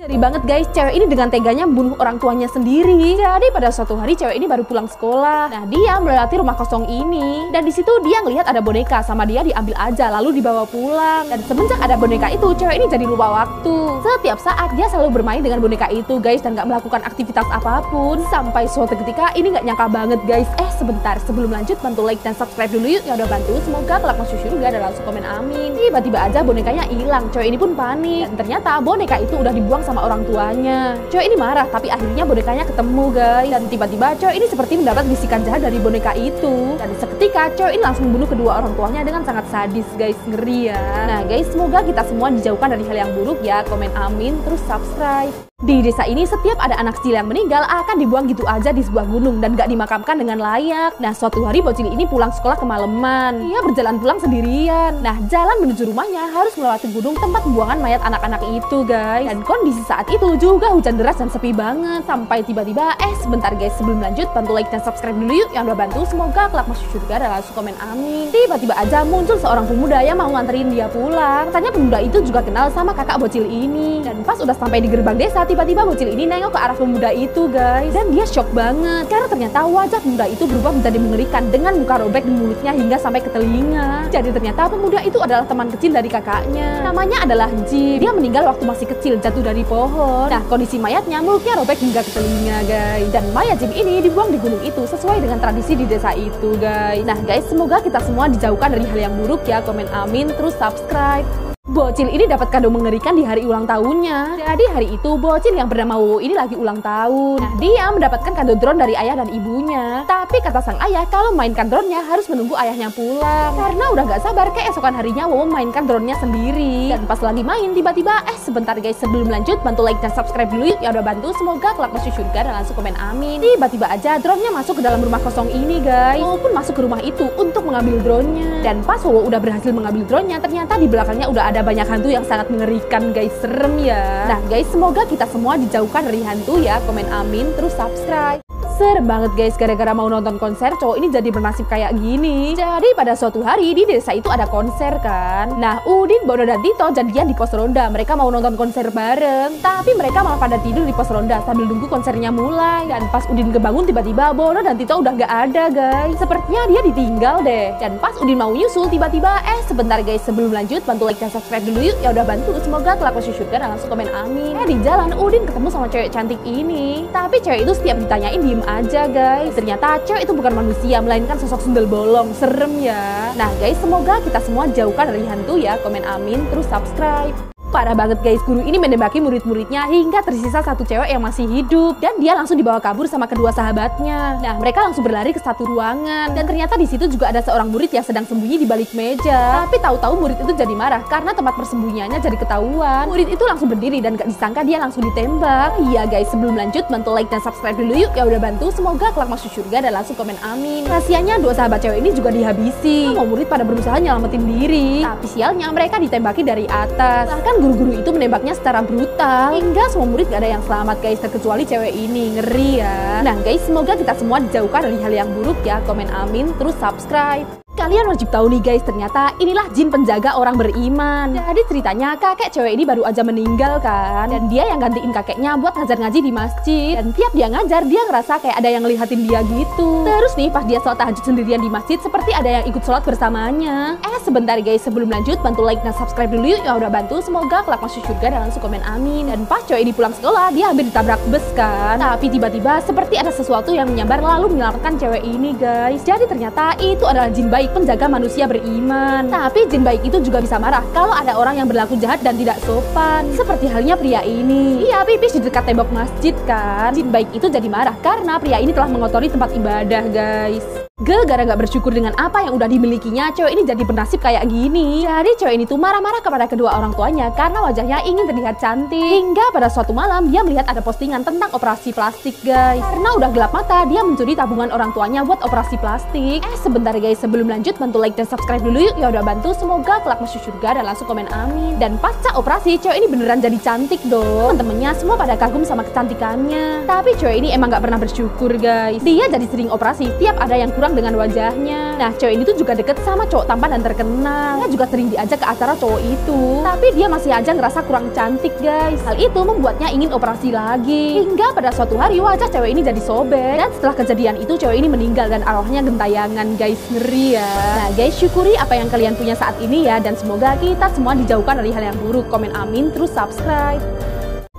Ngeri banget guys, cewek ini dengan teganya membunuh orang tuanya sendiri. Jadi pada suatu hari cewek ini baru pulang sekolah. Nah dia melewati rumah kosong ini, dan di situ dia ngelihat ada boneka, sama dia diambil aja lalu dibawa pulang. Dan semenjak ada boneka itu, cewek ini jadi lupa waktu. Setiap saat dia selalu bermain dengan boneka itu guys, dan gak melakukan aktivitas apapun. Sampai suatu ketika ini gak nyangka banget guys. Sebentar, sebelum lanjut bantu like dan subscribe dulu yuk yang udah bantu. Semoga kelak masuk surga dan langsung komen amin. Tiba-tiba aja bonekanya hilang, cewek ini pun panik. Dan ternyata boneka itu udah dibuang sama orang tuanya. Cewek ini marah, tapi akhirnya bonekanya ketemu guys. Dan tiba-tiba cewek ini seperti mendapat bisikan jahat dari boneka itu. Dan seketika cewek ini langsung membunuh kedua orang tuanya dengan sangat sadis guys. Ngeri ya. Nah guys, semoga kita semua dijauhkan dari hal yang buruk ya. Komen amin, terus subscribe. Di desa ini setiap ada anak kecil yang meninggal akan dibuang gitu aja di sebuah gunung dan gak dimakamkan dengan layak. Nah suatu hari bocil ini pulang sekolah kemalaman. Ia berjalan pulang sendirian. Nah jalan menuju rumahnya harus melewati gunung tempat pembuangan mayat anak-anak itu guys. Dan kondisi saat itu juga hujan deras dan sepi banget. Sampai tiba-tiba sebentar guys, sebelum lanjut bantu like dan subscribe dulu yuk yang udah bantu. Semoga kelak masuk surga dan langsung komen amin. Tiba-tiba aja muncul seorang pemuda yang mau nganterin dia pulang. Katanya pemuda itu juga kenal sama kakak bocil ini. Dan pas udah sampai di gerbang desa, tiba-tiba bocil ini nengok ke arah pemuda itu guys. Dan dia shock banget karena ternyata wajah pemuda itu berubah menjadi mengerikan dengan muka robek di mulutnya hingga sampai ke telinga. Jadi ternyata pemuda itu adalah teman kecil dari kakaknya. Namanya adalah Jim. Dia meninggal waktu masih kecil jatuh dari pohon. Nah kondisi mayatnya mulutnya robek hingga ke telinga guys. Dan mayat Jim ini dibuang di gunung itu sesuai dengan tradisi di desa itu guys. Nah guys, semoga kita semua dijauhkan dari hal yang buruk ya. Komen amin, terus subscribe. Bocil ini dapat kado mengerikan di hari ulang tahunnya. Jadi hari itu bocil yang bernama Wowo ini lagi ulang tahun. Nah dia mendapatkan kado drone dari ayah dan ibunya. Tapi kata sang ayah kalau mainkan drone-nya harus menunggu ayahnya pulang. Karena udah gak sabar keesokan harinya Wowo mainkan drone-nya sendiri. Dan pas lagi main tiba-tiba sebentar guys, sebelum lanjut bantu like dan subscribe dulu ya udah bantu. Semoga kelak masuk surga dan langsung komen amin. Tiba-tiba aja drone-nya masuk ke dalam rumah kosong ini guys. Wowo pun masuk ke rumah itu untuk mengambil drone-nya. Dan pas Wowo udah berhasil mengambil drone-nya, ternyata di belakangnya udah ada banyak hantu yang sangat mengerikan guys. Serem ya. Nah guys, semoga kita semua dijauhkan dari hantu ya. Komen amin, terus subscribe. Serem banget guys, gara-gara mau nonton konser cowok ini jadi bernasib kayak gini. Jadi pada suatu hari di desa itu ada konser kan. Nah Udin, Bono dan Tito janjian di pos ronda. Mereka mau nonton konser bareng, tapi mereka malah pada tidur di pos ronda sambil nunggu konsernya mulai. Dan pas Udin kebangun tiba-tiba Bono dan Tito udah gak ada guys. Sepertinya dia ditinggal deh. Dan pas Udin mau nyusul tiba-tiba sebentar guys, sebelum lanjut bantu like dan subscribe dulu yuk ya udah bantu. Semoga kelak masuk surga dan langsung komen amin. Di jalan Udin ketemu sama cewek cantik ini. Tapi cewek itu setiap ditanyain diem aja guys. Ternyata cewek itu bukan manusia, melainkan sosok sundel bolong. Serem ya. Nah guys, semoga kita semua jauhkan dari hantu ya. Komen amin, terus subscribe. Parah banget guys, guru ini menembaki murid-muridnya hingga tersisa satu cewek yang masih hidup. Dan dia langsung dibawa kabur sama kedua sahabatnya. Nah mereka langsung berlari ke satu ruangan. Dan ternyata di situ juga ada seorang murid yang sedang sembunyi di balik meja. Tapi tahu-tahu murid itu jadi marah karena tempat persembunyiannya jadi ketahuan. Murid itu langsung berdiri dan gak disangka dia langsung ditembak. Iya guys, sebelum lanjut bantu like dan subscribe dulu yuk ya udah bantu. Semoga kelak masuk surga dan langsung komen amin. Rahasianya dua sahabat cewek ini juga dihabisi. Mau murid pada berusaha nyelamatin diri, tapi sialnya mereka ditembaki dari atas. Bahkan guru-guru itu menembaknya secara brutal hingga semua murid gak ada yang selamat guys, terkecuali cewek ini. Ngeri ya. Nah guys, semoga kita semua dijauhkan dari hal yang buruk ya. Komen amin, terus subscribe. Kalian wajib tahu nih guys, ternyata inilah jin penjaga orang beriman. Jadi ceritanya kakek cewek ini baru aja meninggal kan. Dan dia yang gantiin kakeknya buat ngajar ngaji di masjid. Dan tiap dia ngajar, dia ngerasa kayak ada yang ngelihatin dia gitu. Terus nih pas dia sholat tahajud sendirian di masjid, seperti ada yang ikut sholat bersamanya. Sebentar guys, sebelum lanjut bantu like dan subscribe dulu yuk ya udah bantu. Semoga kelak masuk surga dan langsung komen amin. Dan pas cewek ini pulang sekolah, dia hampir ditabrak bus kan. Tapi tiba-tiba seperti ada sesuatu yang menyambar lalu menyelamatkan cewek ini guys. Jadi ternyata itu adalah jin baik penjaga manusia beriman. Tapi jin baik itu juga bisa marah kalau ada orang yang berlaku jahat dan tidak sopan. Seperti halnya pria ini. Ia pipis di dekat tembok masjid kan. Jin baik itu jadi marah karena pria ini telah mengotori tempat ibadah guys. Gara-gara gak bersyukur dengan apa yang udah dimilikinya, cewek ini jadi bernasib kayak gini. Jadi cewek ini tuh marah-marah kepada kedua orang tuanya karena wajahnya ingin terlihat cantik. Hingga pada suatu malam dia melihat ada postingan tentang operasi plastik guys. Karena udah gelap mata, dia mencuri tabungan orang tuanya buat operasi plastik. Sebentar guys, sebelum lanjut bantu like dan subscribe dulu yuk ya udah bantu. Semoga kelak masuk surga dan langsung komen amin. Dan pasca operasi cewek ini beneran jadi cantik dong. Temen-temennya semua pada kagum sama kecantikannya. Tapi cewek ini emang gak pernah bersyukur guys. Dia jadi sering operasi, tiap ada yang kurang kurang dengan wajahnya. Nah, cewek ini tuh juga deket sama cowok tampan dan terkenal. Dia juga sering diajak ke acara cowok itu. Tapi dia masih aja ngerasa kurang cantik, guys. Hal itu membuatnya ingin operasi lagi. Hingga pada suatu hari wajah cewek ini jadi sobek. Dan setelah kejadian itu cewek ini meninggal dan arwahnya gentayangan, guys. Ngeri ya. Nah, guys, syukuri apa yang kalian punya saat ini ya. Dan semoga kita semua dijauhkan dari hal yang buruk. Komen amin, terus subscribe.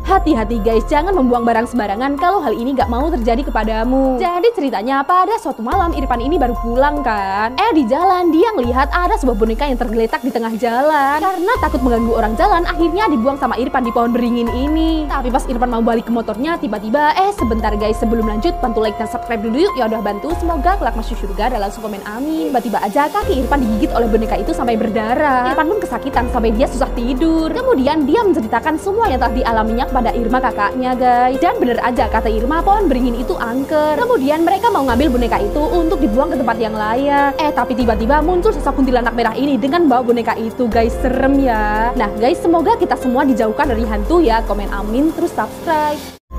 Hati-hati guys, jangan membuang barang sembarangan kalau hal ini gak mau terjadi kepadamu. Jadi ceritanya pada suatu malam Irfan ini baru pulang kan. Di jalan dia ngelihat ada sebuah boneka yang tergeletak di tengah jalan. Karena takut mengganggu orang jalan, akhirnya dibuang sama Irfan di pohon beringin ini. Tapi pas Irfan mau balik ke motornya, tiba-tiba sebentar guys, sebelum lanjut bantu like dan subscribe dulu yuk. Ya udah bantu, semoga kelak masuk surga dan langsung komen amin. Tiba-tiba aja kaki Irfan digigit oleh boneka itu sampai berdarah. Irfan pun kesakitan sampai dia susah tidur. Kemudian dia menceritakan semua yang telah dialaminya pada Irma kakaknya, guys. Dan bener aja kata Irma, pohon beringin itu angker. Kemudian mereka mau ngambil boneka itu untuk dibuang ke tempat yang layak. Tapi tiba-tiba muncul sosok kuntilanak merah ini dengan bawa boneka itu, guys. Serem ya. Nah guys, semoga kita semua dijauhkan dari hantu ya. Komen amin, terus subscribe.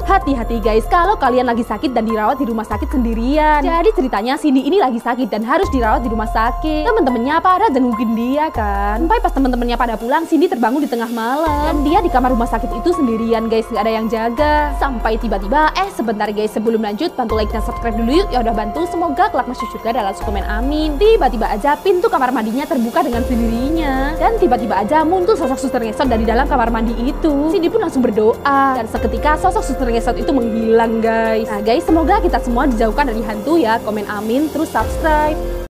Hati-hati guys, kalau kalian lagi sakit dan dirawat di rumah sakit sendirian. Jadi ceritanya Cindy ini lagi sakit dan harus dirawat di rumah sakit. Temen-temennya pada jengukin dia kan. Sampai pas temen-temennya pada pulang, Cindy terbangun di tengah malam. Dan dia di kamar rumah sakit itu sendirian guys, gak ada yang jaga. Sampai tiba-tiba, sebentar guys, sebelum lanjut bantu like dan subscribe dulu yuk. Ya udah bantu, semoga kelak masuk surga dan langsung komen amin. Tiba-tiba aja pintu kamar mandinya terbuka dengan sendirinya. Dan tiba-tiba aja muncul sosok suster ngesot dari dalam kamar mandi itu. Cindy pun langsung berdoa. Dan seketika sosok suster ngesot itu menghilang guys. Nah guys, semoga kita semua dijauhkan dari hantu ya. Komen amin, terus subscribe.